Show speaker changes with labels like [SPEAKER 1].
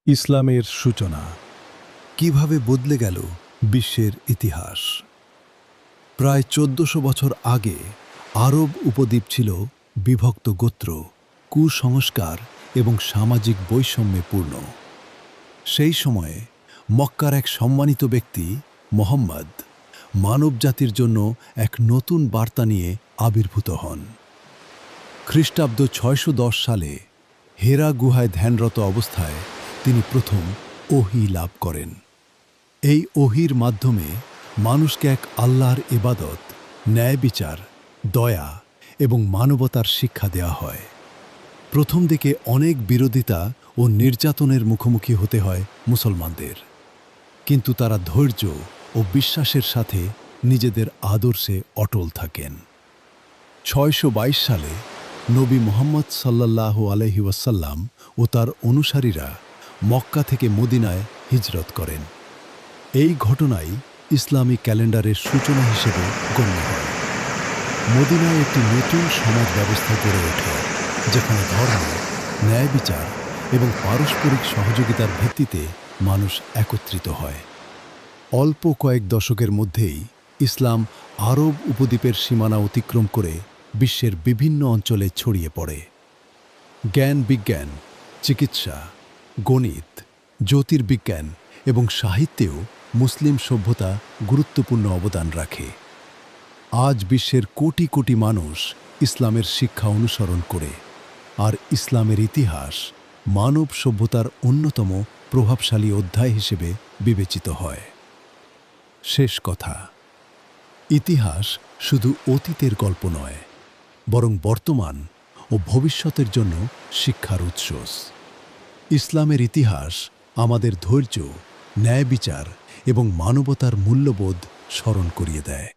[SPEAKER 1] ইসলামের সূচনা কিভাবে বদলে গেল বিশ্বের ইতিহাস। প্রায় ১৪০০ বছর আগে আরব উপদ্বীপ ছিল বিভক্ত গোত্র, কুসংস্কার এবং সামাজিক বৈষম্যে পূর্ণ। সেই সময়ে মক্কার এক সম্মানিত ব্যক্তি মুহাম্মদ মানবজাতির জন্য এক নতুন বার্তা নিয়ে আবির্ভূত হন। খ্রিস্টাব্দ ৬১০ সালে হেরা গুহায় ধ্যানরত অবস্থায় তিনি প্রথম ওহী লাভ করেন। এই ওহীর মাধ্যমে মানুষকে এক আল্লাহর ইবাদত, ন্যায় বিচার, দয়া এবং মানবতার শিক্ষা দেওয়া হয়। প্রথম দিকে অনেক বিরোধিতা ও নির্যাতনের মুখোমুখি হতে হয় মুসলমানদের, কিন্তু তারা ধৈর্য ও বিশ্বাসের সাথে নিজেদের আদর্শে অটল থাকেন। ৬২২ সালে নবী মুহাম্মদ সাল্লাল্লাহু আলাইহি ওয়াসাল্লাম ও তার অনুসারীরা মক্কা থেকে মদিনায় হিজরত করেন। এই ঘটনাই ইসলামী ক্যালেন্ডারের সূচনা হিসেবে গণ্য হয়। মদিনায় একটি নতুন সমাজ ব্যবস্থা গড়ে ওঠে, যেখানে ধর্ম, ন্যায় বিচার এবং পারস্পরিক সহযোগিতার ভিত্তিতে মানুষ একত্রিত হয়। অল্প কয়েক দশকের মধ্যেই ইসলাম আরব উপদ্বীপের সীমানা অতিক্রম করে বিশ্বের বিভিন্ন অঞ্চলে ছড়িয়ে পড়ে। জ্ঞান বিজ্ঞান, চিকিৎসা, গণিত, জ্যোতির্বিজ্ঞান এবং সাহিত্যেও মুসলিম সভ্যতা গুরুত্বপূর্ণ অবদান রাখে। আজ বিশ্বের কোটি কোটি মানুষ ইসলামের শিক্ষা অনুসরণ করে, আর ইসলামের ইতিহাস মানব সভ্যতার অন্যতম প্রভাবশালী অধ্যায় হিসেবে বিবেচিত হয়। শেষ কথা, ইতিহাস শুধু অতীতের গল্প নয়, বরং বর্তমান ও ভবিষ্যতের জন্য শিক্ষার উৎস। ইসলামের ইতিহাস আমাদের ধৈর্য, ন্যায় বিচার এবং মানবতার মূল্যবোধ স্মরণ করিয়ে দেয়।